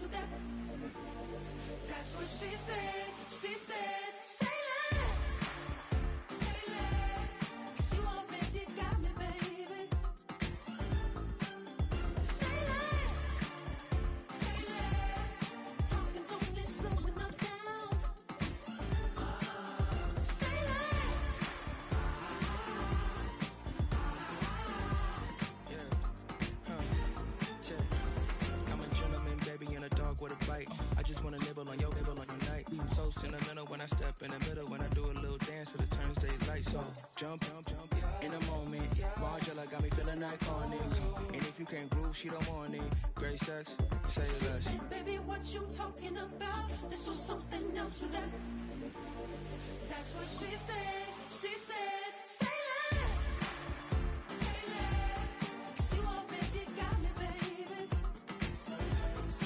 with that. That's what she said. She said, say less. Say less. 'Cause you already got me, baby. Say less. Say less. Talking's only slowing us down. Say less. I'm a gentleman, baby, and a dog with a bite. I just wanna nibble on your night. So sentimental when I step in the middle. When I do a little dance till it turns daylight. So jump in a moment. Margella got me feeling iconic. And if you can't groove, she don't want it. Great sex, say less. Baby, what you talking about? This was something else with that. That's what she said. She said, say less. Say less. 'Cause you already got me, baby. Say less.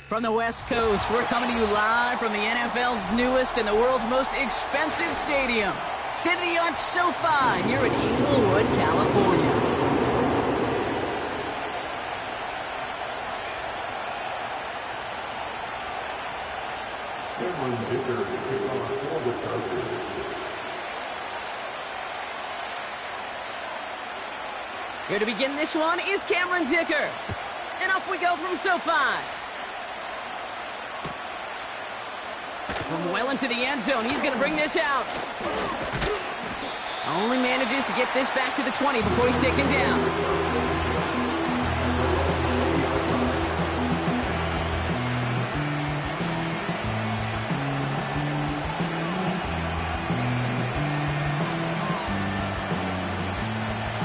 From the West Coast, we're coming to you live from the NFL's newest and the world's most expensive stadium. State-of-the-art SoFi here in Inglewood, California. Cameron Dicker to kick off for the Chargers. Here to begin this one is Cameron Dicker. And off we go from SoFi. From well into the end zone, he's going to bring this out. Only manages to get this back to the 20 before he's taken down.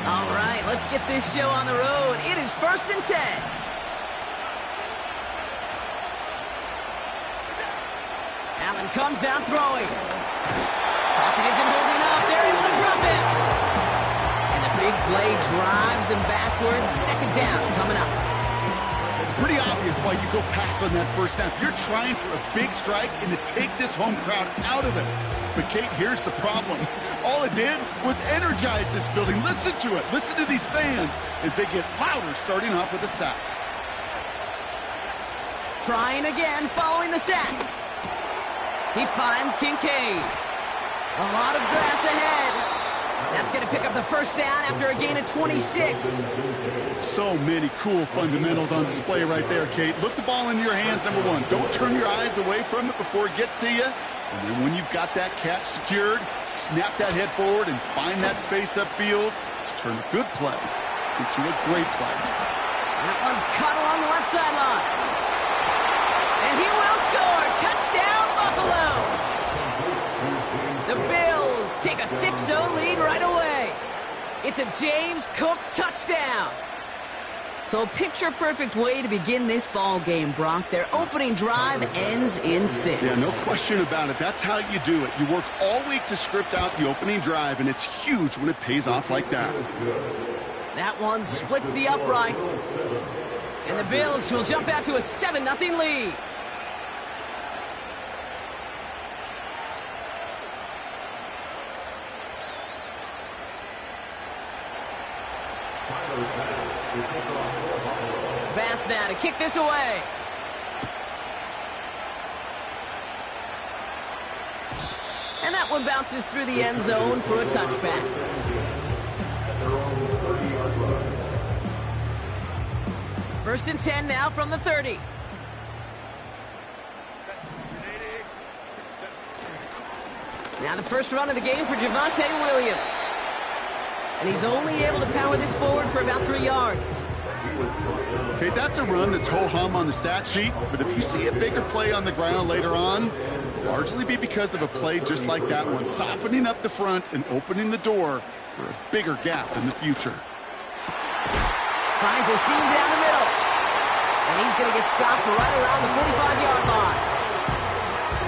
All right, let's get this show on the road. It is 1st and 10. Allen comes out throwing. Pocket isn't holding up. They're able to drop it. And the big play drives them backwards. 2nd down coming up. It's pretty obvious why you go pass on that first down. You're trying for a big strike and to take this home crowd out of it. But, Kate, here's the problem. All it did was energize this building. Listen to it. Listen to these fans as they get louder starting off with a sack. Trying again following the sack. He finds Kincaid. A lot of grass ahead. That's going to pick up the 1st down after a gain of 26. So many cool fundamentals on display right there, Kate. Look the ball into your hands, number one. Don't turn your eyes away from it before it gets to you. And then when you've got that catch secured, snap that head forward and find that space upfield to turn a good play into a great play. That one's caught along the left sideline. And he will score. Touchdown, Buffalo. The Bills take a 6-0 lead right away. It's a James Cook touchdown. So a picture-perfect way to begin this ball game, Brock. Their opening drive ends in 6. Yeah, no question about it. That's how you do it. You work all week to script out the opening drive, and it's huge when it pays off like that. That one splits the uprights. And the Bills will jump out to a 7-0 lead. Bass now to kick this away. And that one bounces through the end zone for a touchback. First and 10 now from the 30. Now the first run of the game for Javonte Williams. And he's only able to power this forward for about 3 yards. Okay, that's a run that's ho-hum on the stat sheet, but if you see a bigger play on the ground later on, it'll largely be because of a play just like that one, softening up the front and opening the door for a bigger gap in the future. Finds a seam down the middle. And he's going to get stopped for right around the 45-yard line.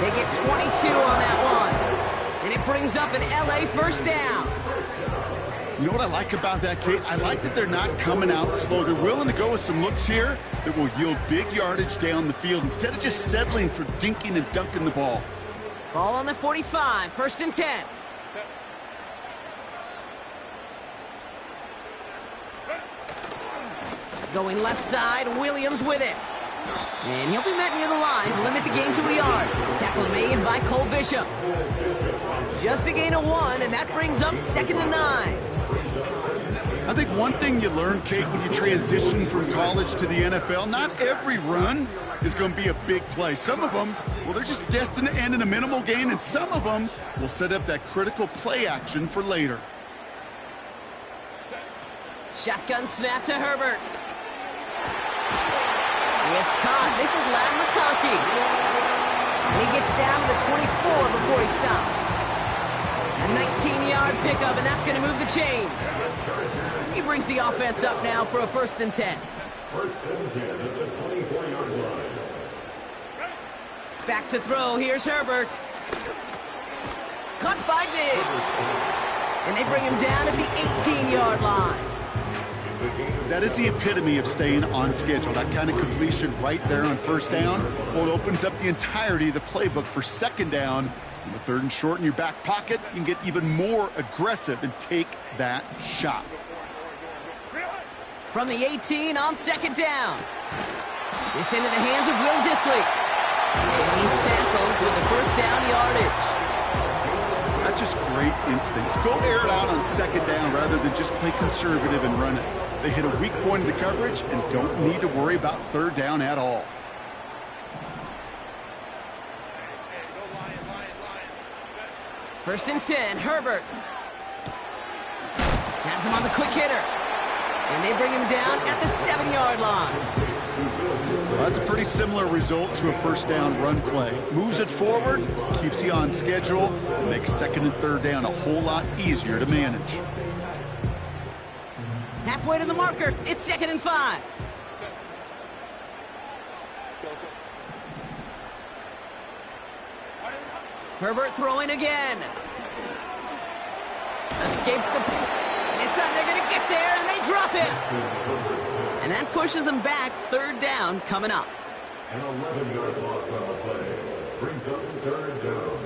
They get 22 on that one. And it brings up an LA first down. You know what I like about that, Kate? I like that they're not coming out slow. They're willing to go with some looks here that will yield big yardage down the field instead of just settling for dinking and dunking the ball. Ball on the 45, first and 10. Going left side, Williams with it. And he'll be met near the line to limit the gain to a yard. Tackle made by Cole Bishop. Just a gain of 1, and that brings up 2nd and 9. I think one thing you learn, Kate, when you transition from college to the NFL, not every run is going to be a big play. Some of them, well, they're just destined to end in a minimal gain, and some of them will set up that critical play action for later. Shotgun snap to Herbert. It's caught. This is Ladd McConkey. And he gets down to the 24 before he stopped. A 19-yard pickup, and that's going to move the chains. He brings the offense up now for a 1st and 10. 1st and 10 at the 24-yard line. Back to throw. Here's Herbert. Caught by Diggs. And they bring him down at the 18-yard line. That is the epitome of staying on schedule. That kind of completion right there on 1st down. Well, it opens up the entirety of the playbook for 2nd down. On the 3rd and short in your back pocket, you can get even more aggressive and take that shot. From the 18 on 2nd down. This into the hands of Will Dissly. And he's tackled with the 1st down yardage. That's just great instincts. Go air it out on 2nd down rather than just play conservative and run it. They hit a weak point in the coverage and don't need to worry about 3rd down at all. First and 10, Herbert. Has him on the quick hitter. And they bring him down at the 7-yard line. Well, that's a pretty similar result to a 1st down run play. Moves it forward, keeps you on schedule, and makes 2nd and 3rd down a whole lot easier to manage. Halfway to the marker, it's 2nd and 5. Herbert throwing again. Escapes the... This time they're going to get there, and they drop it. And that pushes them back. 3rd down coming up. An 11-yard loss on the play. Brings up 3rd down.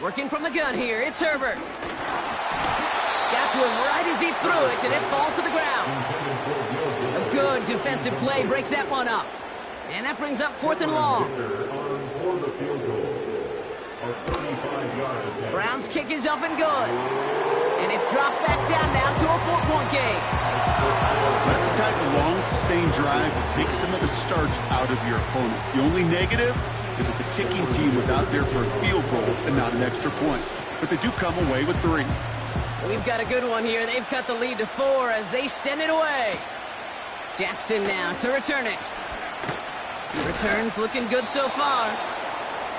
Working from the gun here, it's Herbert. Got to him right as he threw it, and it falls to the ground. A good defensive play breaks that one up. And that brings up 4th and long. Brown's kick is up and good. And it's dropped back down now to a 4-point game. That's the type of long, sustained drive that takes some of the starch out of your opponent. The only negative is that the kicking team was out there for a field goal and not an extra point. But they do come away with 3. We've got a good one here. They've cut the lead to 4 as they send it away. Jackson now to return it. Returns looking good so far.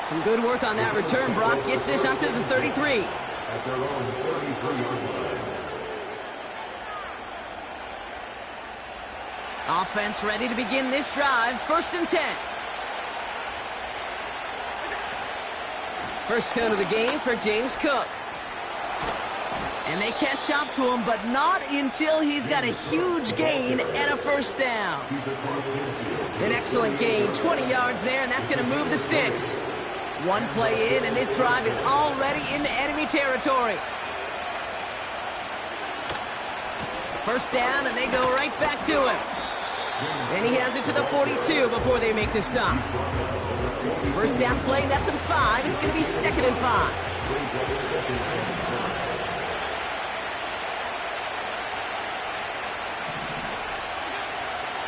Some good work on that return. Brock gets this up to the 33. At their own 33-yard line. Offense ready to begin this drive. 1st and 10. First tone of the game for James Cook. And they catch up to him, but not until he's got a huge gain and a 1st down. An excellent gain, 20 yards there, and that's going to move the sticks. One play in, and this drive is already into enemy territory. 1st down, and they go right back to him. And he has it to the 42 before they make the stop. 1st down play, nets him 5. It's going to be 2nd and 5.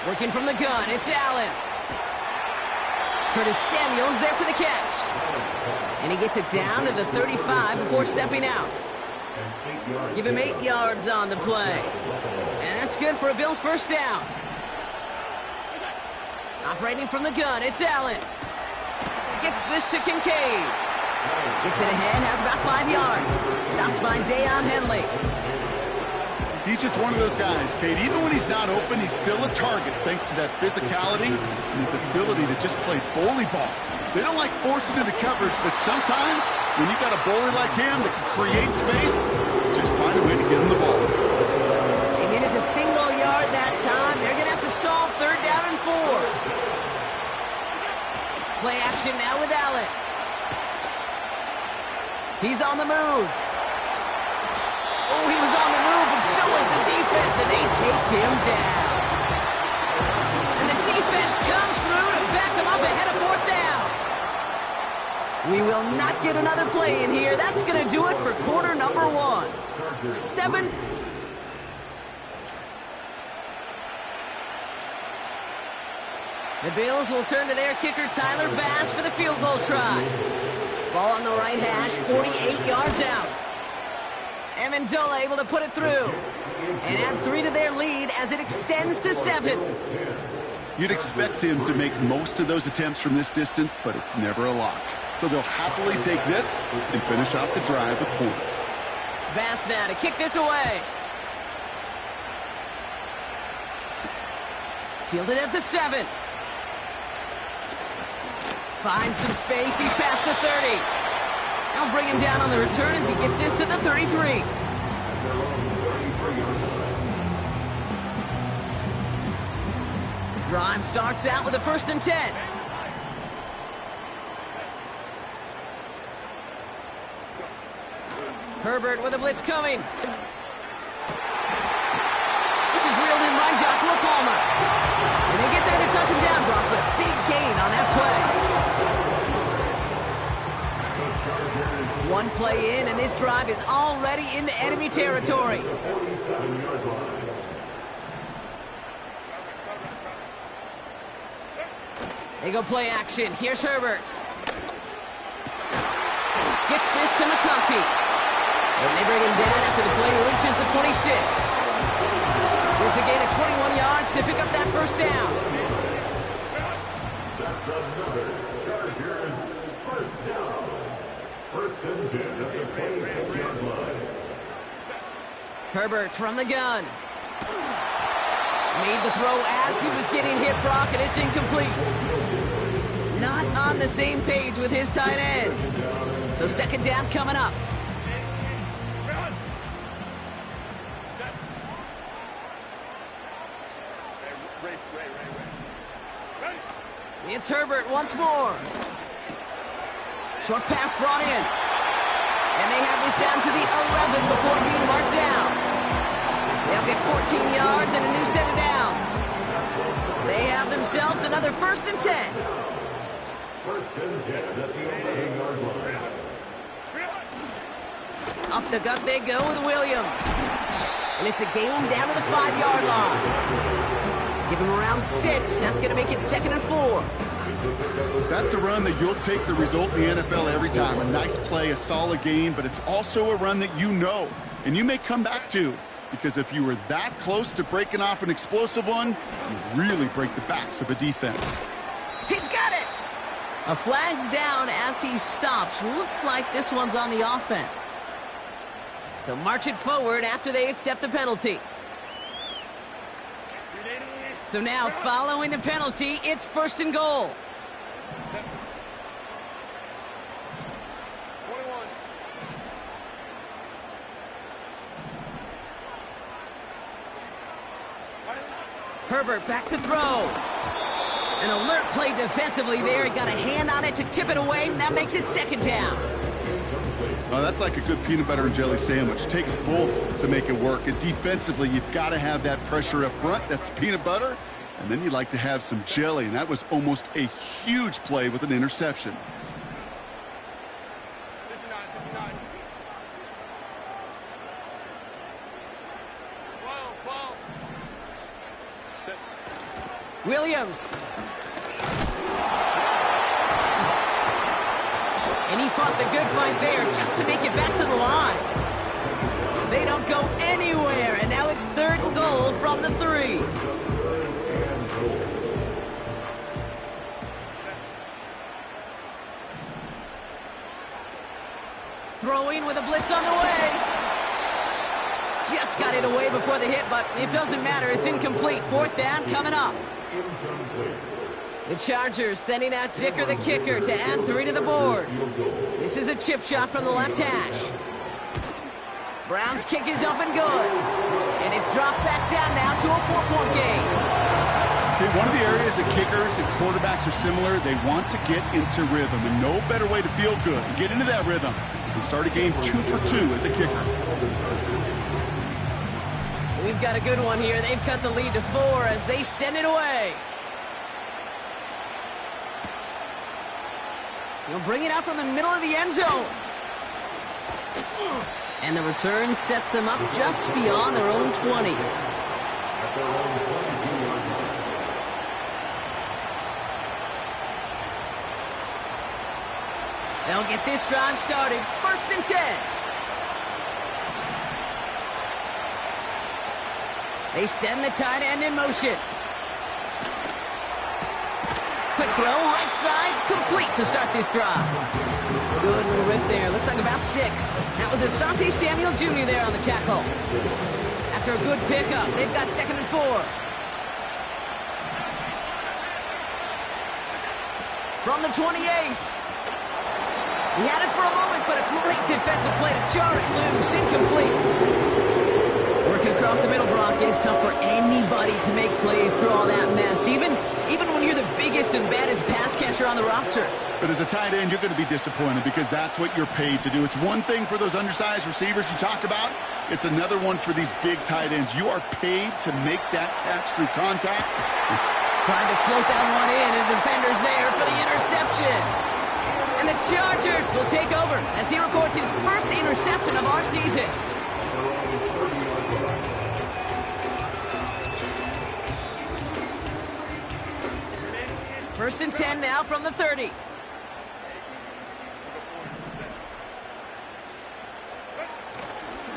Working from the gun, it's Allen. Curtis Samuel's there for the catch. And he gets it down to the 35 before stepping out. Give him 8 yards on the play. And that's good for a Bills 1st down. Operating from the gun, it's Allen. Gets this to Kincaid. Gets it ahead, has about 5 yards. Stopped by Deion Henley. He's just one of those guys, Kate. Even when he's not open, he's still a target thanks to that physicality and his ability to just play bully ball. They don't like forcing into the coverage, but sometimes when you've got a bully like him that can create space, just find a way to get him the ball. They get it to single yard that time. They're going to have to solve 3rd down and 4. Play action now with Allen. He's on the move. Oh, he was on the move, and so was the defense, and they take him down. And the defense comes through to back them up ahead of fourth down. We will not get another play in here. That's going to do it for quarter number 1. 7. The Bills will turn to their kicker, Tyler Bass, for the field goal try. Ball on the right hash, 48 yards out. Amendola able to put it through and add 3 to their lead as it extends to 7. You'd expect him to make most of those attempts from this distance, but it's never a lock. So they'll happily take this and finish off the drive with points. Bass now to kick this away. Fielded at the 7. Finds some space. He's past the 30. They'll bring him down on the return as he gets this to the 33. Drive starts out with a 1st and 10. Herbert with a blitz coming. This is reeled in by Joshua Palmer. And they get there to touch him down, Brock, with a big gain on that play. One play in, and this drive is already into enemy territory. They go play action. Here's Herbert. Gets this to McConkey. And they bring him down after the play reaches the 26. It's a gain of 21 yards to pick up that 1st down. That's another Chargers 1st down. 1st and 10 at the 26-yard line. Herbert from the gun. Made the throw as he was getting hit, Brock, and it's incomplete. Not on the same page with his tight end. So 2nd down coming up. It's Herbert once more. Short pass brought in. And they have this down to the 11 before being marked down. They'll get 14 yards and a new set of downs. They have themselves another 1st and 10. 1st and 10 at the 11-yard line. Up the gut they go with Williams. And it's a gain down to the 5-yard line. Give him around 6. That's going to make it 2nd and 4. That's a run that you'll take the result in the NFL every time. A nice play, a solid gain, but it's also a run that you know and you may come back to, because if you were that close to breaking off an explosive one, you really break the backs of a defense. He's got it! A flag's down as he stops. Looks like this one's on the offense. So march it forward after they accept the penalty. So now, following the penalty, it's 1st and goal. Herbert back to throw. An alert play defensively there. He got a hand on it to tip it away, and that makes it 2nd down. Oh, that's like a good peanut butter and jelly sandwich. Takes both to make it work. And defensively, you've got to have that pressure up front. That's peanut butter. And then you'd like to have some jelly. And that was almost a huge play with an interception. Williams. And he fought the good fight there just to make it back to the line. They don't go anywhere, and now it's 3rd and goal from the 3. Throwing with a blitz on the way. Just got it away before the hit, but it doesn't matter. It's incomplete. 4th down coming up. The Chargers sending out Dicker the kicker to add 3 to the board. This is a chip shot from the left hash. Brown's kick is up and good. And it's dropped back down now to a 4-point game. Okay, one of the areas that kickers and quarterbacks are similar, they want to get into rhythm, and no better way to feel good and get into that rhythm and start a game 2 for 2 as a kicker. We've got a good one here. They've cut the lead to 4 as they send it away. He'll bring it out from the middle of the end zone. And the return sets them up just beyond their own 20. They'll get this drive started. 1st and 10. They send the tight end in motion. Quick throw, right side, complete to start this drive. Good little rip there. Looks like about 6. That was Asante Samuel Jr. there on the tackle. After a good pickup, they've got 2nd and 4. From the 28. He had it for a moment, but a great defensive play to jar it loose. Incomplete. Working across the middle, Brock, it's tough for anybody to make plays through all that mess, even when you're the biggest and baddest pass catcher on the roster. But as a tight end, you're going to be disappointed because that's what you're paid to do. It's one thing for those undersized receivers you talk about. It's another one for these big tight ends. You are paid to make that catch through contact. Trying to float that one in, and the defender's there for the interception. And the Chargers will take over as he records his first interception of our season. First and 10 now from the 30.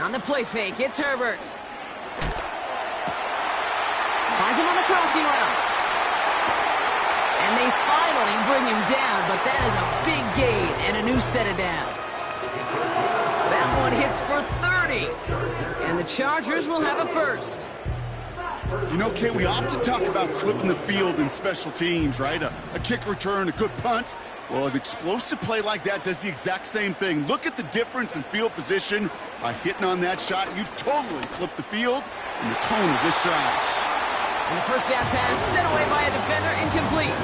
On the play fake, it's Herbert. Finds him on the crossing route. And they finally bring him down, but that is a big gain and a new set of downs. That one hits for 30. And the Chargers will have a first. You know, Kate, we often talk about flipping the field in special teams, right? A kick return, a good punt. Well, an explosive play like that does the exact same thing. Look at the difference in field position by hitting on that shot. You've totally flipped the field and the tone of this drive. And the first down pass sent away by a defender, incomplete.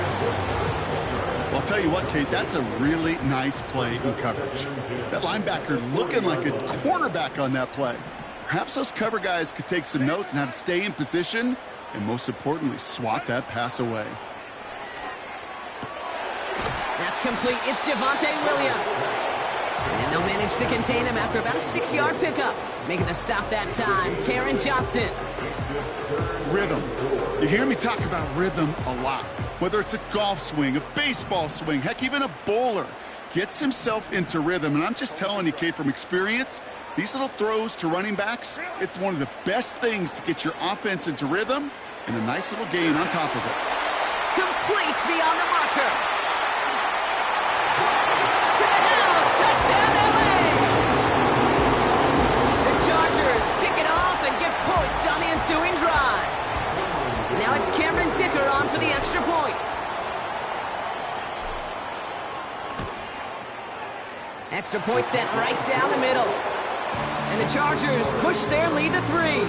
Well, I'll tell you what, Kate, that's a really nice play in coverage. That linebacker looking like a cornerback on that play. Perhaps those cover guys could take some notes on how to stay in position and, most importantly, swat that pass away. That's complete. It's Javonte Williams. And they'll manage to contain him after about a 6-yard pickup. Making the stop that time, Taron Johnson. Rhythm. You hear me talk about rhythm a lot. Whether it's a golf swing, a baseball swing, heck, even a bowler gets himself into rhythm. And I'm just telling you, Kate, from experience, these little throws to running backs, it's one of the best things to get your offense into rhythm and a nice little gain on top of it. Complete beyond the marker. To the house, touchdown LA! The Chargers pick it off and get points on the ensuing drive. Now it's Cameron Dicker on for the extra point. Extra point sent right down the middle. And the Chargers push their lead to 3.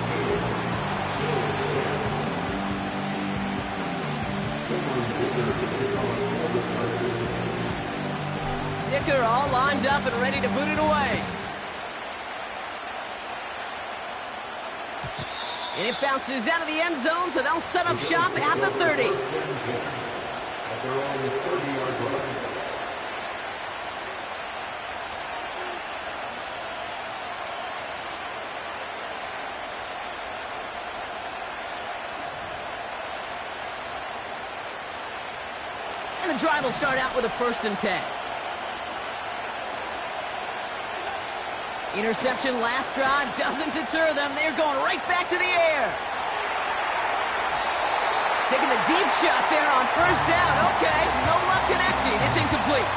Dicker all lined up and ready to boot it away. And it bounces out of the end zone, so they'll set up shop at the 30. And the drive will start out with a 1st and 10. Interception last drive doesn't deter them. They're going right back to the air. Taking the deep shot there on 1st down. Okay, no luck connecting. It's incomplete.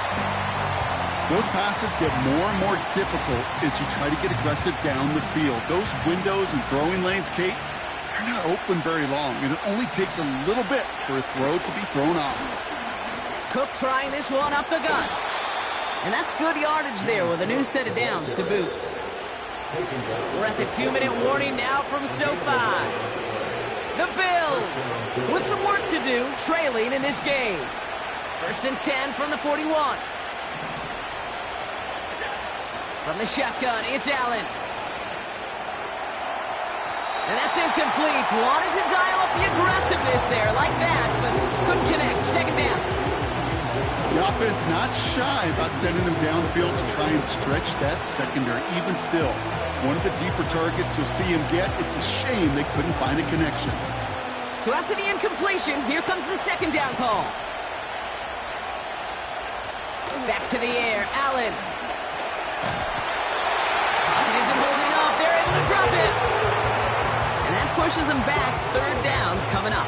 Those passes get more and more difficult as you try to get aggressive down the field. Those windows and throwing lanes, Kate, they're not open very long, and it only takes a little bit for a throw to be thrown off. Cook trying this one up the gut. And that's good yardage there with a new set of downs to boot. We're at the 2-minute warning now from SoFi. The Bills with some work to do, trailing in this game. 1st and 10 from the 41. From the shotgun, it's Allen. And that's incomplete. Wanted to dial up the aggressiveness there like that, but couldn't connect. 2nd down. The offense not shy about sending them downfield to try and stretch that secondary. Even still, one of the deeper targets you'll see him get. It's a shame they couldn't find a connection. So after the incompletion, here comes the 2nd down call. Back to the air, Allen. Pocket isn't holding up. They're able to drop it. And that pushes them back. 3rd down coming up.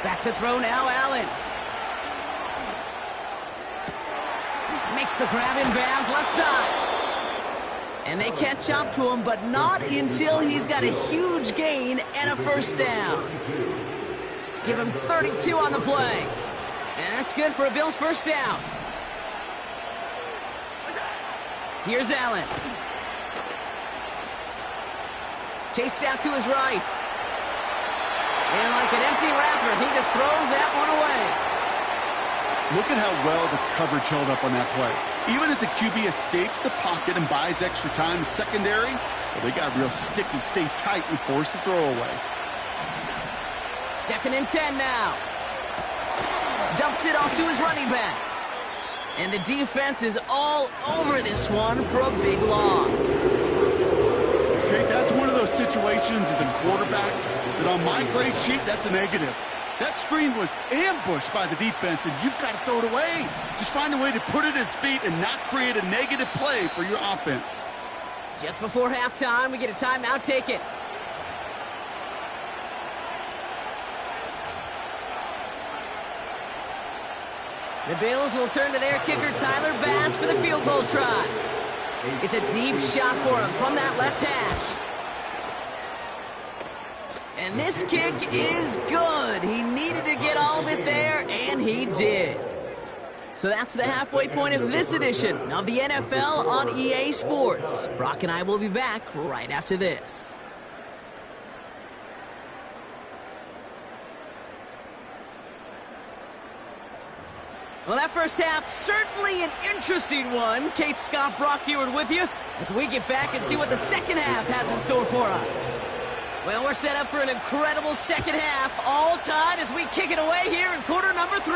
Back to throw now, Allen. Makes the grab in bounds, left side. And they catch up to him, but not until he's got a huge gain and a 1st down. Give him 32 on the play. And that's good for a Bills 1st down. Here's Allen. Chased out to his right. And like an empty wrapper, he just throws that one away. Look at how well the coverage held up on that play. Even as the QB escapes the pocket and buys extra time, secondary, well, they got real sticky, stay tight, and force the throw away. 2nd and 10 now. Dumps it off to his running back. And the defense is all over this one for a big loss. Okay, that's one of those situations as a quarterback that on my grade sheet, that's a negative. That screen was ambushed by the defense, and you've got to throw it away. Just find a way to put it at his feet and not create a negative play for your offense. Just before halftime, we get a timeout taken. The Bills will turn to their kicker, Tyler Bass, for the field goal try. It's a deep shot for him from that left hash. And this kick is good. He needed to get all of it there, and he did. So that's the halfway point of this edition of the NFL on EA Sports. Brock and I will be back right after this. Well, that first half, certainly an interesting one. Kate, Scott, Brock Ewart with you as we get back and see what the second half has in store for us. Well, we're set up for an incredible second half, all tied as we kick it away here in quarter number 3.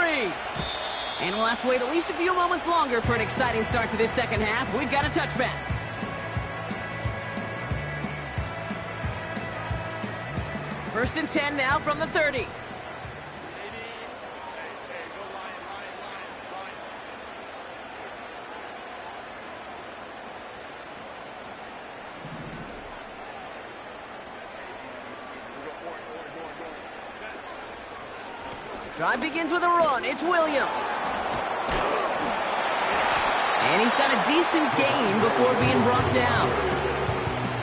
And we'll have to wait at least a few moments longer for an exciting start to this second half. We've got a touchback. First and 10 now from the 30. Drive begins with a run. It's Williams. And he's got a decent gain before being brought down.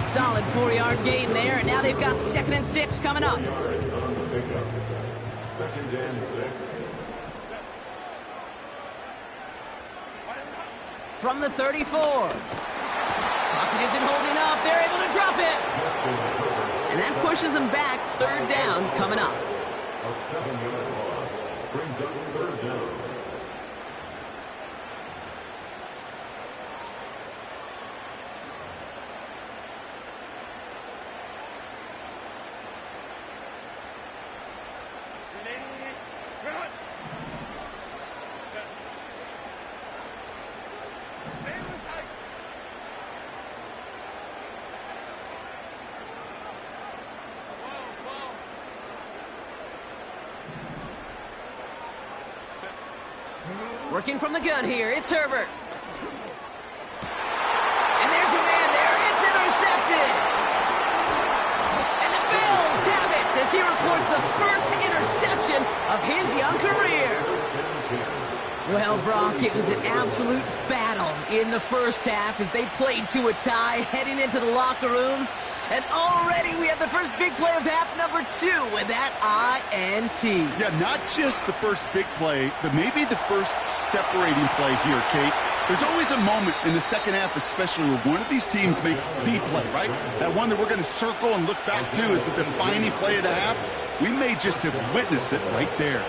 Solid 4-yard gain there. And now they've got 2nd and 6 coming up. 2nd and 6. From the 34. Pocket isn't holding up. They're able to drop it. And that pushes them back. 3rd down coming up. A 7-yard loss brings up 3rd down. Working from the gun here, it's Herbert. And there's a man there, it's intercepted. have it as he records the first interception of his young career. Well, Brock, it was an absolute battle in the first half as they played to a tie, heading into the locker rooms. And already we have the first big play of half number 2 with that INT. Yeah, not just the first big play, but maybe the first separating play here, Kate. There's always a moment in the second half, especially where one of these teams makes the play, right? That one that we're going to circle and look back to is the defining play of the half. We may just have witnessed it right there.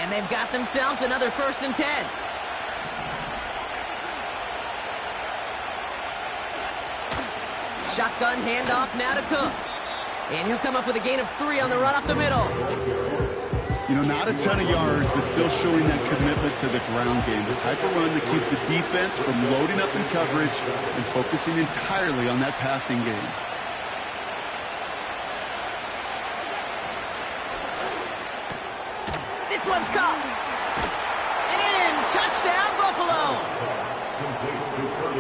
And they've got themselves another 1st and 10. Shotgun handoff now to Cook. And he'll come up with a gain of 3 on the run up the middle. You know, not a ton of yards, but still showing that commitment to the ground game. The type of run that keeps the defense from loading up in coverage and focusing entirely on that passing game. This one's caught. And in. Touchdown, Buffalo.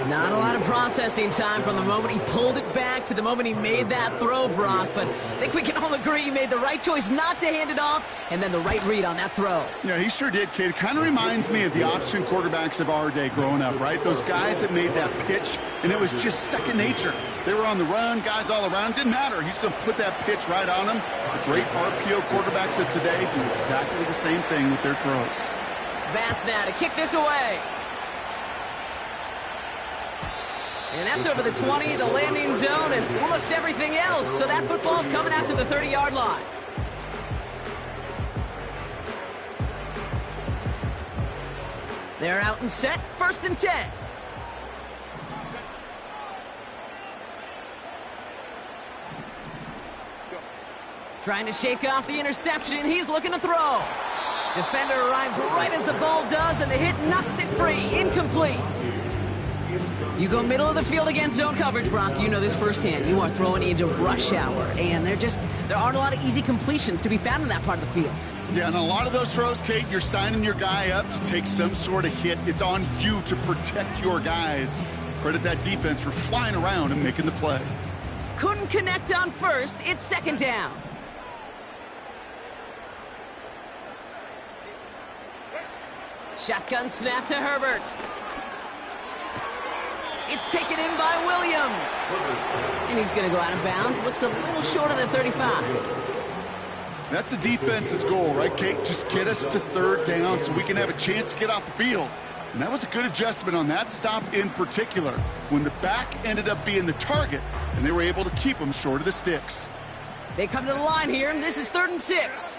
Not a lot of processing time from the moment he pulled it back to the moment he made that throw, Brock. But I think we can all agree he made the right choice not to hand it off, and then the right read on that throw. Yeah, he sure did, Kate. It kind of reminds me of the option quarterbacks of our day growing up, right? Those guys that made that pitch, and it was just second nature. They were on the run, guys all around. Didn't matter. He's going to put that pitch right on them. The great RPO quarterbacks of today do exactly the same thing with their throws. Bass now to kick this away. And that's over the 20, the landing zone, and almost everything else. So that football coming out to the 30-yard line. They're out and set, 1st and 10. Trying to shake off the interception. He's looking to throw. Defender arrives right as the ball does, and the hit knocks it free. Incomplete. You go middle of the field against zone coverage, Brock. You know this firsthand. You are throwing into rush hour, and there aren't a lot of easy completions to be found in that part of the field. Yeah, and a lot of those throws, Kate, you're signing your guy up to take some sort of hit. It's on you to protect your guys. Credit that defense for flying around and making the play. Couldn't connect on 1st. It's 2nd down. Shotgun snap to Herbert. It's taken in by Williams. And he's going to go out of bounds. Looks a little short of the 35. That's a defense's goal, right, Kate? Just get us to 3rd down so we can have a chance to get off the field. And that was a good adjustment on that stop in particular, when the back ended up being the target, and they were able to keep him short of the sticks. They come to the line here, and this is 3rd and 6.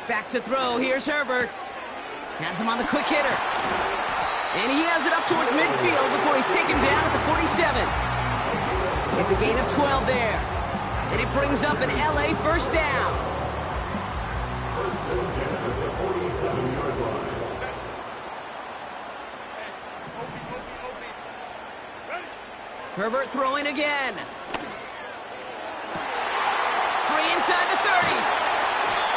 Back to throw. Here's Herbert. Has him on the quick hitter. And he has it up towards midfield before he's taken down at the 47. It's a gain of 12 there. And it brings up an LA 1st down. Herbert throwing again. Free inside the 30.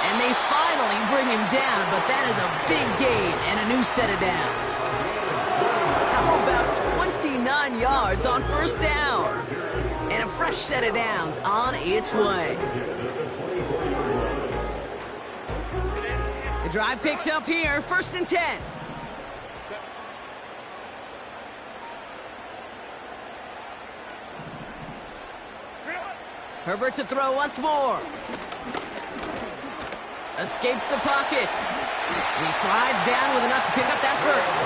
And they finally bring him down, but that is a big gain and a new set of downs. How about 29 yards on 1st down? And a fresh set of downs on its way. The drive picks up here, 1st and 10. Herbert to throw once more. Escapes the pocket. He slides down with enough to pick up that 1st.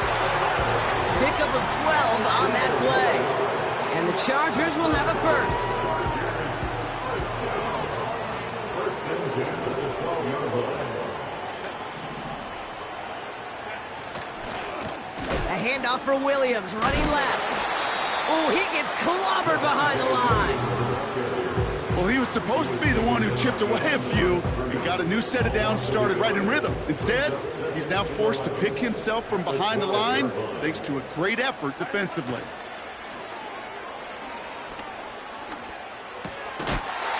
Pickup of 12 on that play. And the Chargers will have a 1st. A handoff for Williams, running left. Oh, he gets clobbered behind the line. Well, he was supposed to be the one who chipped away a few and got a new set of downs started right in rhythm. Instead, he's now forced to pick himself from behind the line thanks to a great effort defensively.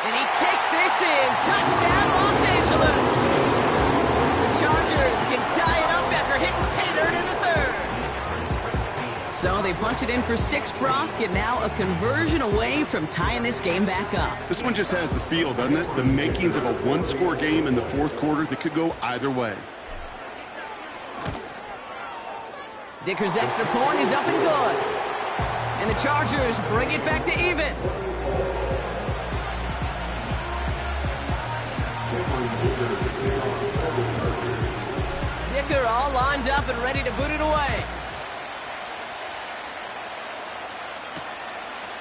And he takes this in. Touchdown, Los Angeles. The Chargers can tie it up after hitting pay dirt in the 3rd. So they punch it in for 6, Brock, and now a conversion away from tying this game back up. This one just has the feel, doesn't it? The makings of a one-score game in the fourth quarter that could go either way. Dicker's extra point is up and good. And the Chargers bring it back to even. Dicker all lined up and ready to boot it away.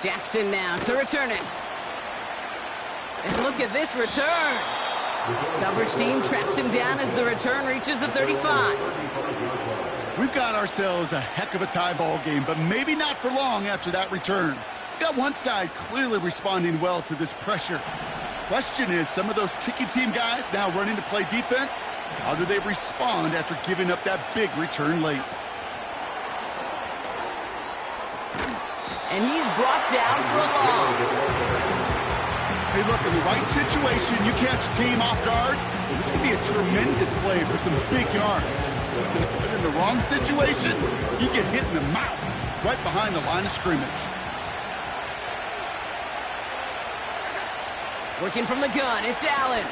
Jackson now to return it. And look at this return. Coverage team tracks him down as the return reaches the 35. We've got ourselves a heck of a tie ball game, but maybe not for long after that return. We got one side clearly responding well to this pressure. Question is, some of those kicking team guys now running to play defense, how do they respond after giving up that big return late? And he's brought down for a loss. Hey, look, in the right situation, you catch a team off guard, well, this could be a tremendous play for some big yards. But in the wrong situation, you get hit in the mouth right behind the line of scrimmage. Working from the gun, it's Allen.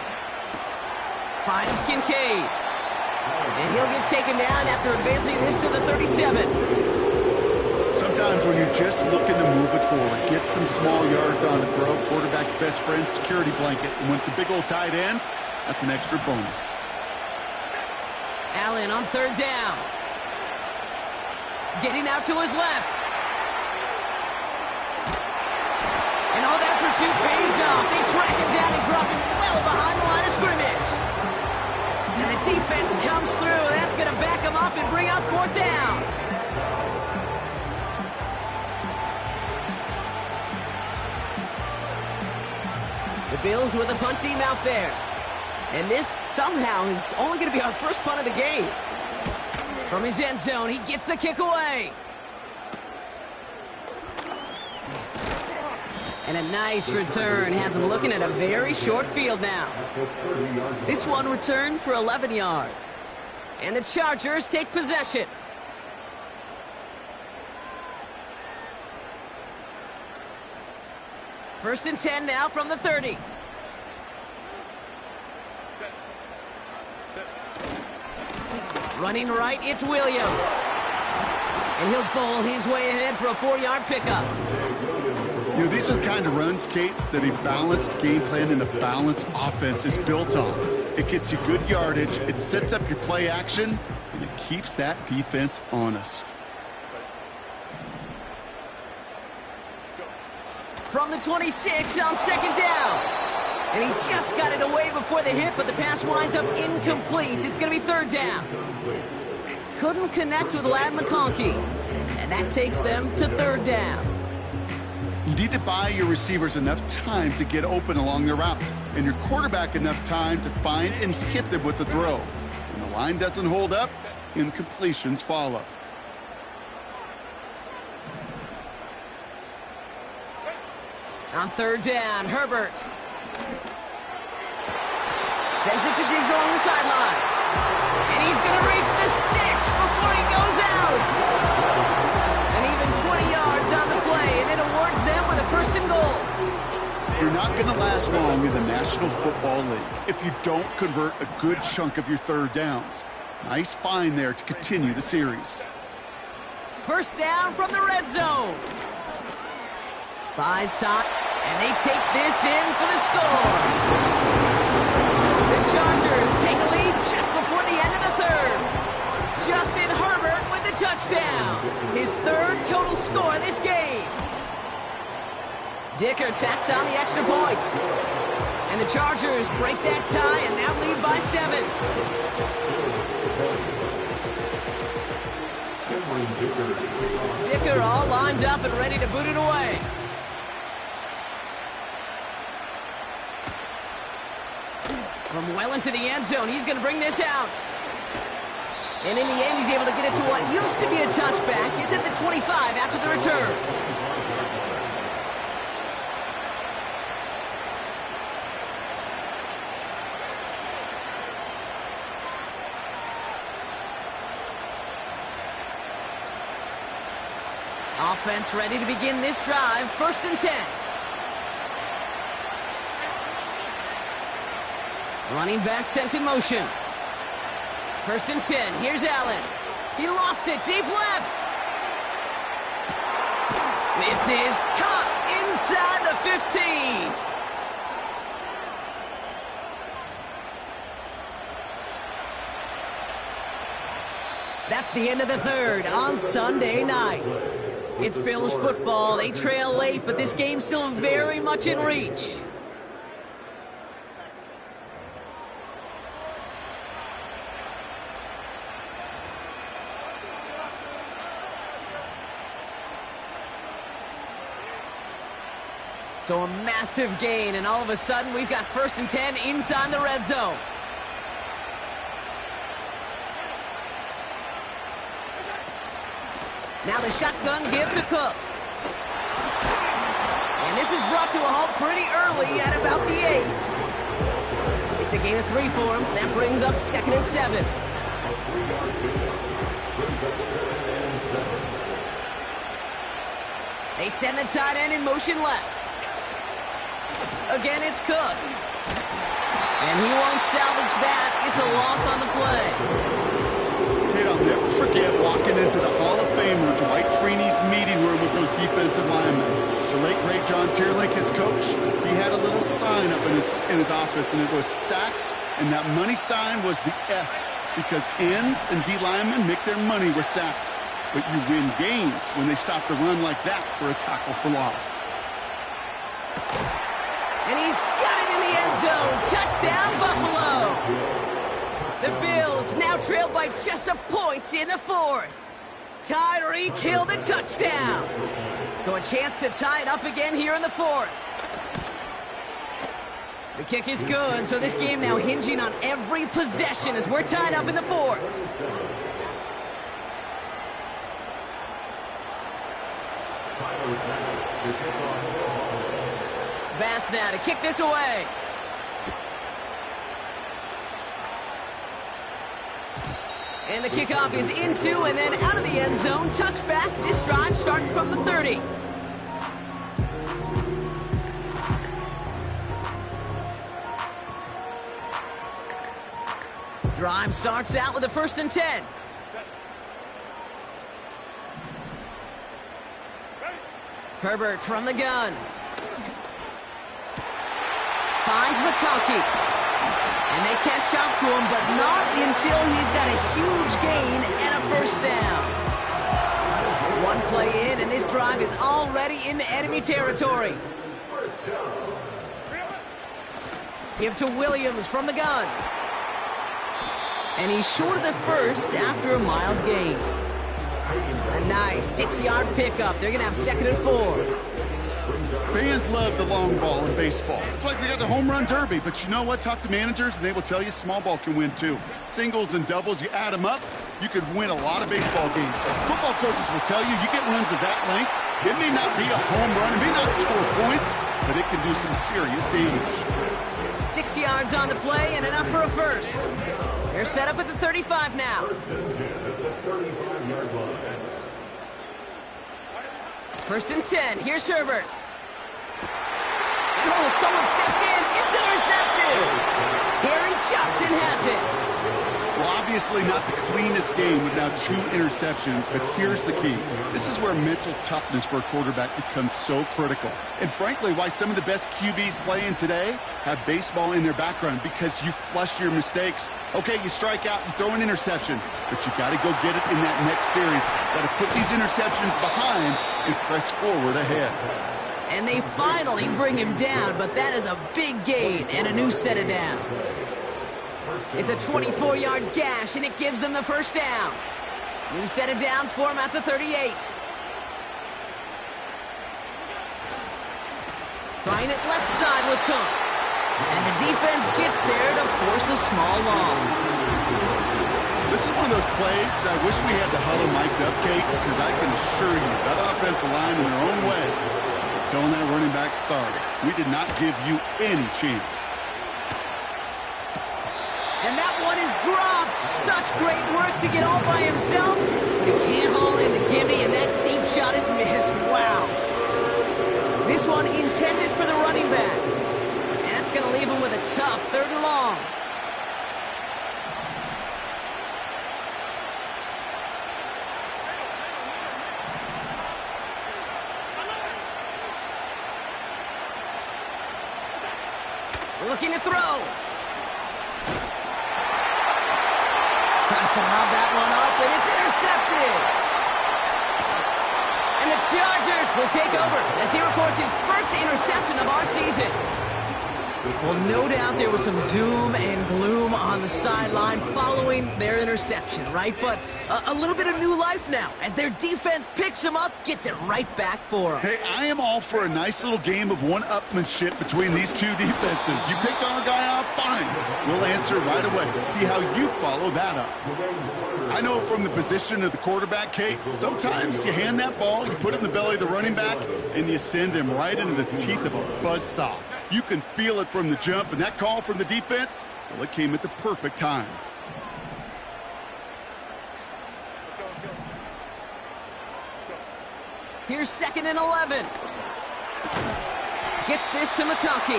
Finds Kincaid. And he'll get taken down after advancing this to the 37. Sometimes when you're just looking to move it forward, get some small yards on the throw, quarterback's best friend, security blanket. And when it's a big old tight end, that's an extra bonus. Allen on 3rd down. Getting out to his left. And all that pursuit pays off. They track him down and drop him well behind the line of scrimmage. And the defense comes through. That's going to back him up and bring up 4th down. The Bills with a punt team out there. And this somehow is only going to be our first punt of the game. From his end zone, he gets the kick away. And a nice return has him looking at a very short field now. This one returned for 11 yards. And the Chargers take possession. First and 10 now from the 30. Running right, it's Williams. And he'll bowl his way ahead for a 4-yard pickup. You know, these are the kind of runs, Kate, that a balanced game plan and a balanced offense is built on. It gets you good yardage, it sets up your play action, and it keeps that defense honest. From the 26 on 2nd down. And he just got it away before the hit, but the pass winds up incomplete. It's going to be 3rd down. Couldn't connect with Ladd McConkey. And that takes them to 3rd down. You need to buy your receivers enough time to get open along their route, and your quarterback enough time to find and hit them with the throw. When the line doesn't hold up, incompletions follow. On 3rd down, Herbert. Sends it to Diggs along the sideline. And he's going to reach the 6 before he goes out. And even 20 yards on the play, and it awards them with a 1st and goal. You're not going to last long in the National Football League if you don't convert a good chunk of your 3rd downs. Nice find there to continue the series. 1st down from the red zone. Buys time, and they take this in for the score. The Chargers take a lead just before the end of the 3rd. Justin Herbert with the touchdown. His 3rd total score this game. Dicker tacks on the extra point. And the Chargers break that tie and now lead by 7. Dicker all lined up and ready to boot it away. From well into the end zone, he's going to bring this out. And in the end, he's able to get it to what used to be a touchback. It's at the 25 after the return. Offense ready to begin this drive. 1st and 10. Running back sent in motion. 1st and 10. Here's Allen. He lofts it deep left. This is caught inside the 15. That's the end of the 3rd on Sunday night. It's Bills football. They trail late, but this game's still very much in reach. So a massive gain, and all of a sudden we've got 1st and 10 inside the red zone. Now the shotgun give to Cook. And this is brought to a halt pretty early at about the 8. It's a gain of 3 for him. That brings up 2nd and 7. They send the tight end in motion left. Again, it's Cook. And he won't salvage that. It's a loss on the play. Kate, I'll never forget walking into the Hall of Famer Dwight Freeney's meeting room with those defensive linemen. The late, great John Tierlink, his coach, he had a little sign up in his office, and it was sacks, and that money sign was the S, because ends and D linemen make their money with sacks. But you win games when they stop the run like that for a tackle for loss. And he's got it in the end zone. Touchdown, Buffalo. The Bills now trail by just a point in the 4th. Tyreek Hill the touchdown. So a chance to tie it up again here in the 4th. The kick is good, so this game now hinging on every possession as we're tied up in the 4th. Bass now to kick this away. And the kickoff is into and then out of the end zone. Touchback. This drive starting from the 30. Drive starts out with a 1st and 10. Herbert from the gun. Finds McConkey. And they catch up to him, but not until he's got a huge gain and a 1st down. One play in, and this drive is already into enemy territory. Give to Williams from the gun. And he's short of the 1st after a mild gain. A nice 6-yard pickup. They're going to have 2nd and 4. Fans love the long ball in baseball. It's like they got the home run derby, but you know what? Talk to managers, and they will tell you small ball can win too. Singles and doubles, you add them up, you could win a lot of baseball games. Football coaches will tell you, you get runs of that length, it may not be a home run, it may not score points, but it can do some serious damage. 6 yards on the play and enough for a 1st. They're set up at the 35 now. 1st and 10. Here's Herbert. And oh, someone stepped in. It's intercepted. Terry Johnson has it. Well, obviously not the cleanest game with now 2 interceptions, but here's the key. This is where mental toughness for a quarterback becomes so critical. And frankly, why some of the best QBs playing today have baseball in their background, because you flush your mistakes. Okay, you strike out, you throw an interception, but you got to go get it in that next series. Got to put these interceptions behind and press forward ahead. And they finally bring him down, but that is a big gain and a new set of downs. It's a 24-yard gash, and it gives them the 1st down. New set of downs for him at the 38. Trying it left side with Cook. And the defense gets there to force a small loss. This is one of those plays that I wish we had the huddle mic'd up, Kate, because I can assure you that offensive line in their own way is telling that running back, sorry, we did not give you any chance. And that one is dropped. Such great work to get all by himself, but he can't haul in the gimme, and that deep shot is missed. Wow. This one intended for the running back. And that's going to leave him with a tough 3rd and long. Looking to throw. Tries to lob that one up, and it's intercepted. And the Chargers will take over as he records his first interception of our season. Well, no doubt there was some doom and gloom on the sideline following their interception, right? But a little bit of new life now as their defense picks him up, gets it right back for him. Hey, I am all for a nice little game of one-upmanship between these two defenses. You picked our guy out, fine. We'll answer right away. See how you follow that up. I know from the position of the quarterback, Kate, sometimes you hand that ball, you put it in the belly of the running back, and you send him right into the teeth of a buzzsaw. You can feel it from the jump, and that call from the defense, well, it came at the perfect time. Here's 2nd and 11. Gets this to McConkey.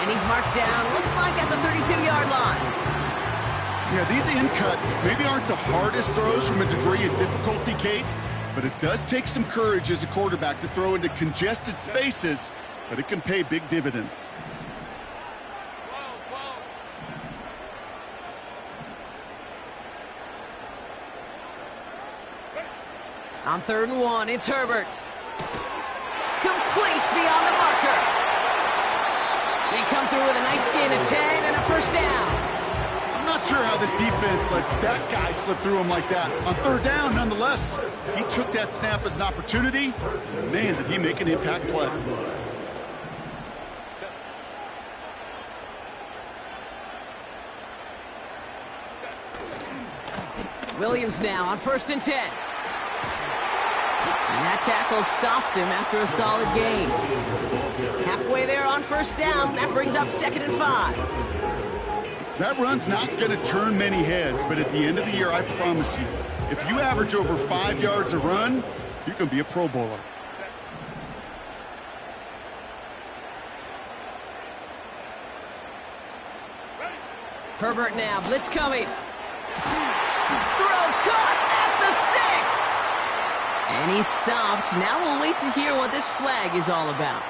And he's marked down, looks like at the 32-yard line. Yeah, these in cuts maybe aren't the hardest throws from a degree of difficulty, Kate, but it does take some courage as a quarterback to throw into congested spaces, but it can pay big dividends. On 3rd and 1, it's Herbert. Complete beyond the marker. They come through with a nice gain of 10 and a 1st down. I'm not sure how this defense let that guy slip through him like that. On 3rd down, nonetheless, he took that snap as an opportunity. Man, did he make an impact play. Williams now on 1st and 10. And that tackle stops him after a solid gain. Halfway there on 1st down. That brings up 2nd and 5. That run's not going to turn many heads, but at the end of the year, I promise you, if you average over 5 yards a run, you can be a Pro Bowler. Herbert now, blitz coming. Throw caught at the 6. And he's stopped. Now we'll wait to hear what this flag is all about.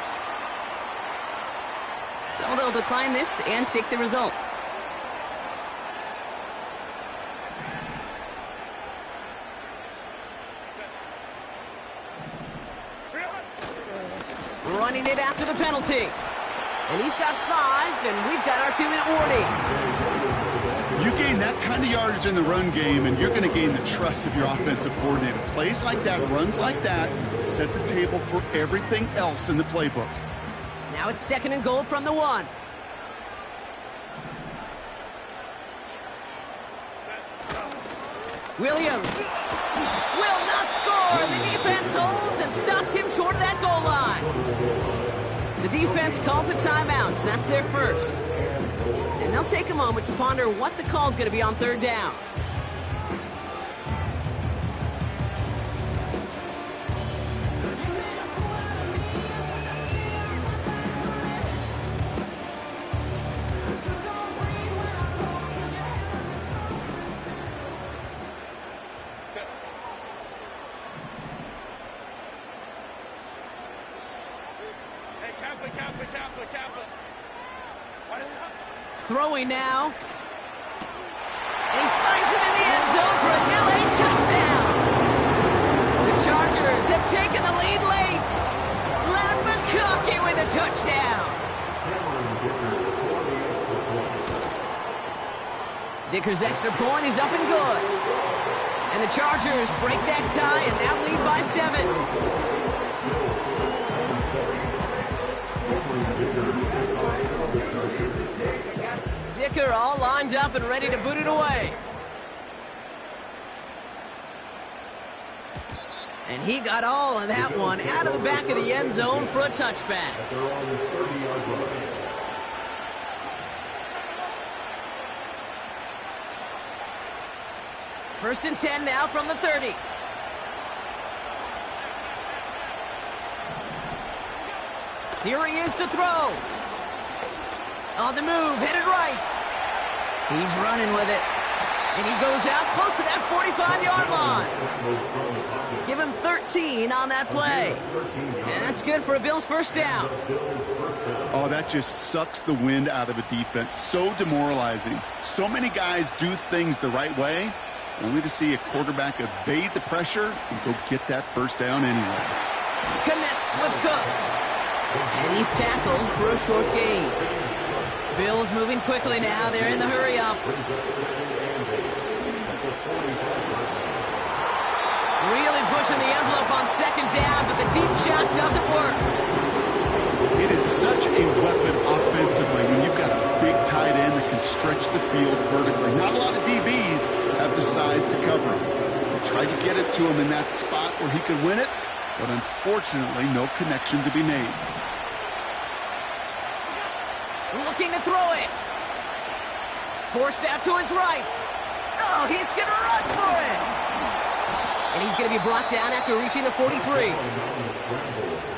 So they'll decline this and take the results. Running it after the penalty. And he's got 5, and we've got our 2-minute warning. You gain that kind of yardage in the run game, and you're going to gain the trust of your offensive coordinator. Plays like that, runs like that, set the table for everything else in the playbook. Now it's 2nd and goal from the 1. Williams will not score. The defense holds and stops him short of that goal line. The defense calls a timeout, so that's their first. And they'll take a moment to ponder what the call is going to be on 3rd down. Throwing now. And he finds him in the end zone for an LA touchdown. The Chargers have taken the lead late. Ladd McConkey with a touchdown. Dicker's extra point is up and good. And the Chargers break that tie and now lead by 7. Dicker all lined up and ready to boot it away. And he got all of that one out of the back of the end zone for a touchback. First and 10 now from the 30. Here he is to throw. On the move, headed right. He's running with it. And he goes out close to that 45-yard line. Give him 13 on that play. And that's good for a Bills first down. Oh, that just sucks the wind out of a defense. So demoralizing. So many guys do things the right way, only to see a quarterback evade the pressure and go get that first down anyway. Connects with Cook. And he's tackled for a short gain. Bills moving quickly now. They're in the hurry up. Really pushing the envelope on second down, but the deep shot doesn't work. It is such a weapon offensively when you've got a big tight end that can stretch the field vertically. Not a lot of DBs have the size to cover him. They tried to get it to him in that spot where he could win it, but unfortunately no connection to be made. Looking to throw it. Forced out to his right. Oh, he's going to run for it. And he's going to be brought down after reaching the 43.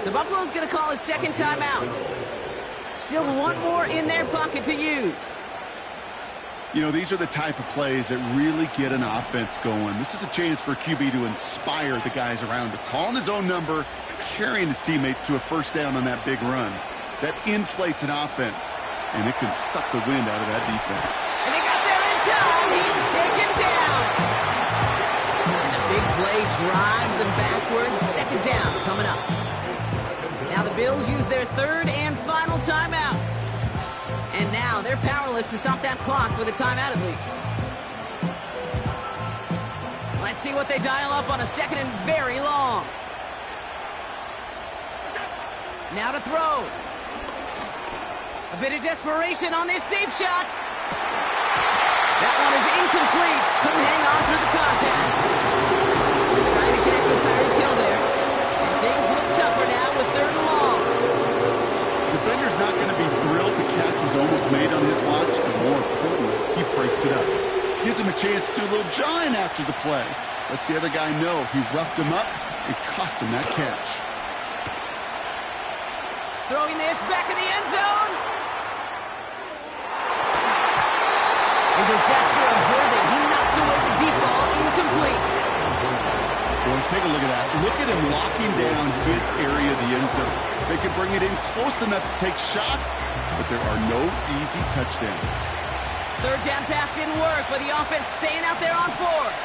So Buffalo's going to call it second timeout. Still one more in their pocket to use. You know, these are the type of plays that really get an offense going. This is a chance for QB to inspire the guys around him. Calling his own number, carrying his teammates to a first down on that big run. That inflates an offense, and it can suck the wind out of that defense. And they got there in time. He's taken down. And the big play drives them backwards. Second down coming up. Now the Bills use their third and final timeout. And now they're powerless to stop that clock with a timeout at least. Let's see what they dial up on a second and very long. Now to throw. A bit of desperation on this deep shot. That one is incomplete. Couldn't hang on through the contact. Trying to connect with Tyreek Hill there. And things look tougher now with third and long. Defender's not going to be thrilled the catch was almost made on his watch, but more importantly, he breaks it up. Gives him a chance to do a little jawing after the play. Lets the other guy know he roughed him up. It cost him that catch. Throwing this back in the end zone. And disaster averted. He knocks away the deep ball, incomplete. Boy, take a look at that. Look at him locking down his area of the end zone. They can bring it in close enough to take shots, but there are no easy touchdowns. Third down pass didn't work, but the offense staying out there on fourth.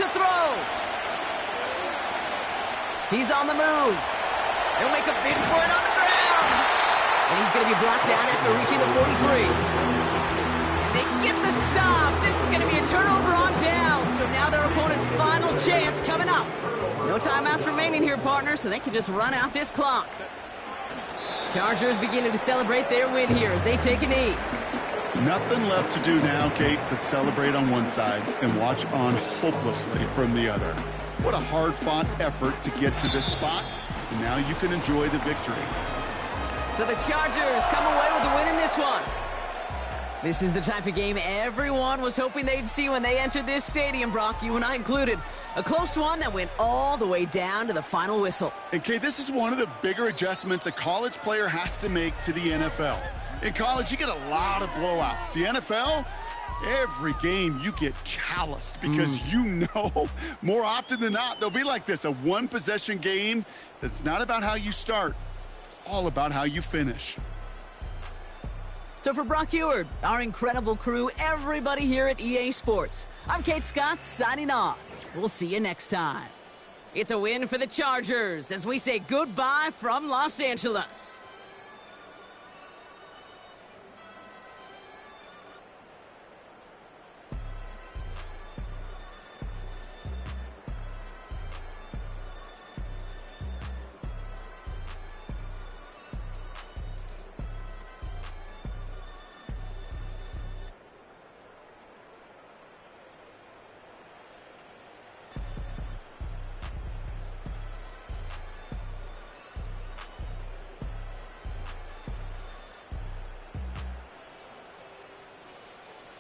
To throw. He's on the move. He'll make a bid for it on the ground. And he's going to be brought down after reaching the 43. And they get the stop. This is going to be a turnover on down. So now their opponent's final chance coming up. No timeouts remaining here, partner, so they can just run out this clock. Chargers beginning to celebrate their win here as they take a knee. Nothing left to do now, Kate, but celebrate on one side and watch on hopelessly from the other. What a hard-fought effort to get to this spot, and now you can enjoy the victory. So the Chargers come away with the win in this one. This is the type of game everyone was hoping they'd see when they entered this stadium, Brock, you and I included. A close one that went all the way down to the final whistle. And, Kate, this is one of the bigger adjustments a college player has to make to the NFL. In college, you get a lot of blowouts. The NFL, every game you get calloused because you know more often than not they'll be like this, a one-possession game that's not about how you start. It's all about how you finish. So for Brock Huard, our incredible crew, everybody here at EA Sports, I'm Kate Scott signing off. We'll see you next time. It's a win for the Chargers as we say goodbye from Los Angeles.